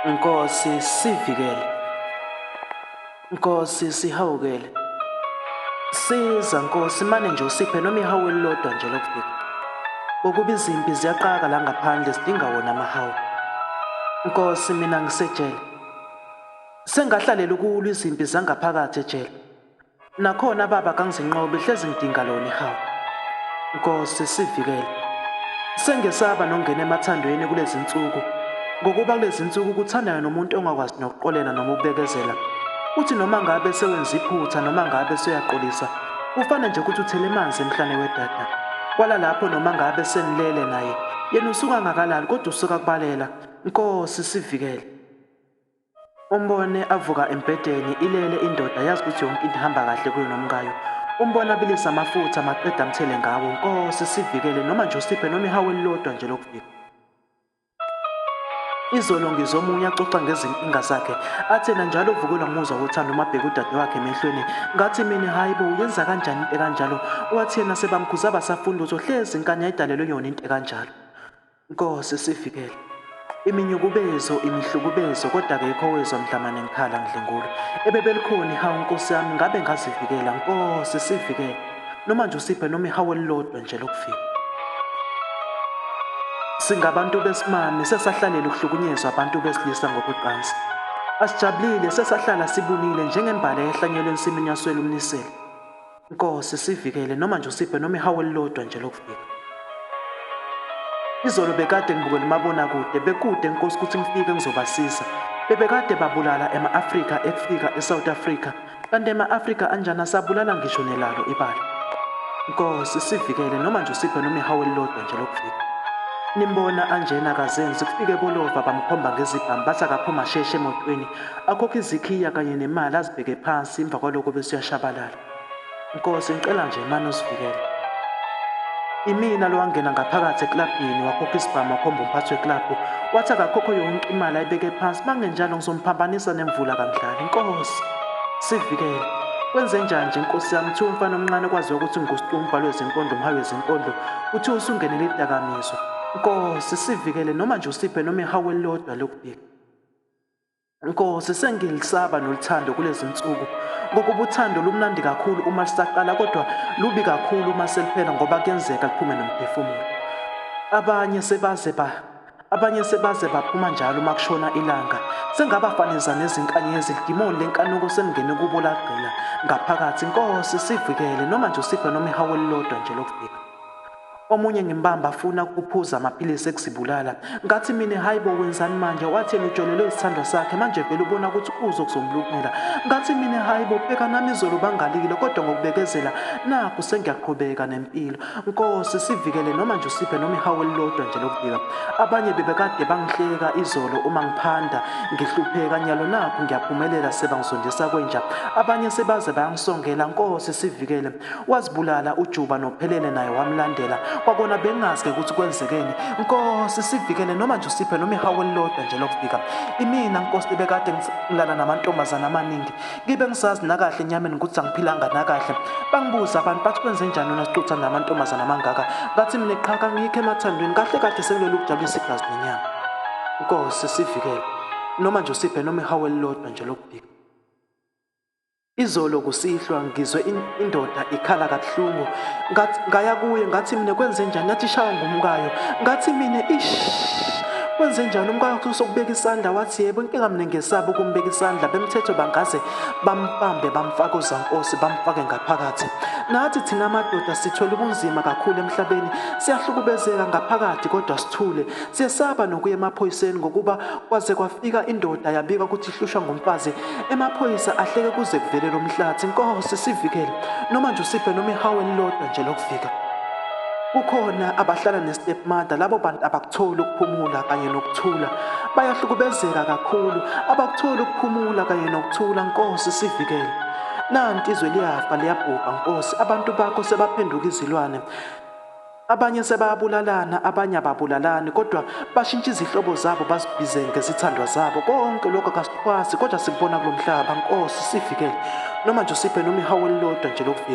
Nkosi sivikele, Nkosi sihawukele. Siza Nkosi mane nje usiphe noma ihawu elilodwa nje lokufika. Ngokuba izimpi ziyaqaka la ngaphandle sidinga wona amahawu. Nkosi mina ngisejele. Sengahlalela ukulwa izimpi zangaphakathi ejele. Nakhona baba kangizinqobe hlezi ngidinga lona ihawu. Nkosi sivikele. Sengesaba nokungena emathandweni kulezi insuku. Ngokuba kulezi insuku kuthandana nomuntu ongakwazi nokuqolela noma ukubekezela. Uthi noma ngabe sewenza iphutha noma ngabe seyaqolisa, kufanele nje ukuthi uthele amanzi emhlane wedada. Kwala lapho noma ngabe senilele naye, yena usuka ngakalali kodwa usuka kubalela. Nkosi sivikele. Umbone avuka embedeni ilele indoda yazi ukuthi yonke into ihamba kahle kuyo nomkayo. Umbone abilisa amafutha maqeda amthele ngawo. Nkosi sivikele noma nje usiphe noma ihawu elilodwa nje lokufika. Izolo ngizomunye axoxa ngezinkinga zakhe, athena njalo uvukelwa ngumuzwa wothando umabheka udade wakhe emehlweni. Ngathi mina hayibo uyenza kanjani into kanjalo? Wathi yena sebamkhuza abasafunda ukuthi hlezi inkani yayidalelwe yona into kanjalo. Nkosi sivikele. Iminyukubezo, imihlukubezo, kodwa akekho wezwa mdlamane ngikhala ngidlengula. Ebebelikhona ihawu Nkosi yami ngabe ngazivikela. Nkosi sivikele. Noma nje usiphe noma ihawu elilodwa nje lokufika. Singabantu besimame sesahlalela ukuhlukunyezwa abantu besilisa ngokuqansi. Asijabulile sesahlala sibunile njengembali ehlanyelwe ensimini yaswela umnisela. Nkosi sivikele noma nje usiphe noma ihawu elilodwa nje lokufika. Izolo bekade ngibukela umabonakude bekude Nkosi ukuthi ngifike ngizobasiza. Bebekade babulala ema-Afrika ekufika eSouth Africa, kanti ema-Afrika anjani asabulala ngisho nelalo ibala. Nkosi sivikele noma nje usiphe noma ihawu elilodwa nje lokufika. Nimbona anjena kazenzi kufike ebolova bamkhomba ngezibhamu bathi akaphuma sheshe emotweni akhokhe izikhiya kanye nemali azibheke phansi emva kwalokho bese uyashabalala. Nkosi ngicela nje manje usivikele. Imina lo wangena ngaphakathi eklabhini wakhokha isibhamu wakhomba umphathi weklabhu wathi akakhokhe yonke imali ayibeke phansi mangenjalo ngizomphambanisa nemvula kamdlali. Nkosi sivikele. Wenze njani nje Nkosi yami thiwa umfana omncane kwaziwa ukuthi ngustumpa lwezinkondlo umhayo wezinkondlo uthi usungenele idakamizwa. Nkosi sivikele noma nje usiphe noma ihawu elilodwa lokubheka. Nkosi sengilisaba noluthando kulezi insuku ngokuba uthando lumnandi kakhulu uma lisaqala kodwa lubi kakhulu uma seliphela ngoba kuyenzeka liphume nomphefumulo. Abanye sebaze baphuma njalo uma kushona ilanga. Sengabafaneza nezinkanyezi lidimoni lenkanuko selingene kubo lagqila ngaphakathi. Nkosi sivikele noma nje usiphe noma ihawu elilodwa nje lokubheka. Omunye ngimbamba afuna ukuphuza amaphilisi ekuzibulala. Ngathi mina hayibo wenzani manje? Wathi yena ujolelwe isithandwa sakhe manje vele ubona ukuthi uzokuzomlukela. Ngathi mina hayibo bheka nami izolo bangalile kodwa ngokubekezela nakho sengiyaqhubeka nempilo. Nkosi sivikele noma nje usiphe noma ihawu elilodwa nje lokubheka. Abanye bebekade bangihleka izolo uma ngiphanda ngihlupheka nyalo nakho ngiyaphumelela sebangisondisa kwenja. Abanye sebaze bayangisongela. Nkosi sivikele. Wazibulala uJuba noPhelele naye wamlandela. Kwabona bengazi ukuthi kwenzekeni. Nkosi sivikele noma nje usiphe noma ihawu elilodwa nje lokufika. Imina Nkosi bekade ngilala namantombazana amaningi. Ngibe ngisazi nakahle enyameni ukuthi angiphilanga nakahle. Bangibuza abantu bathi kwenze njani wena sixutha namantombazana amangaka. Ngathi mina eqhaka ngikho emathandweni kahle kahle sengilele ukujabulisa igazi nenyama. Nkosi sivikele noma nje usiphe noma ihawu elilodwa nje lokufika. Izolo kusihlwa ngizwe indoda ikhala kabuhlungu. Ngaya kuye ngathi mina kwenze njani? Yathi shawa ngumkayo. Ngathi mina kwenze njani? Umkayo usokubeka isandla wathi yebo inkinga mina ngesaba ukumbeka isandla. Bemthetho bangaze bambambe bamfaka uZankosi bamfake ngaphakathi. Nathi thina amadoda sithola ubunzima kakhulu emhlabeni. Siyahlukubezeka ngaphakathi kodwa sithule. Siyesaba nokuya emaphoyiseni ngokuba kwaze kwafika indoda yabika ukuthi ihlushwa ngumfazi. Emaphoyisa ahleke kuze kuvele lo mhlathi. Nkosi sivikele noma nje usiphe noma ihawu elilodwa nje lokufika. Kukhona abahlala ne-stepmother, labo bantu abakutholi ukuphumula kanye nokuthula. Bayahlukubezeka kakhulu, abakutholi ukuphumula kanye nokuthula. Nkosi sivikele. Nanti izwe liyafa liyabhubha Nkosi. Abantu bakho sebaphenduka izilwane. Abanye sebayabulalana, abanye ababulalani kodwa bashintsha izihlobo zabo bazibize ngezithandwa zabo. Konke lokho akasikhwazi kodwa sikubona kulo mhlaba. Nkosi sivikele noma nje usiphe noma ihawu elilodwa nje lokufika.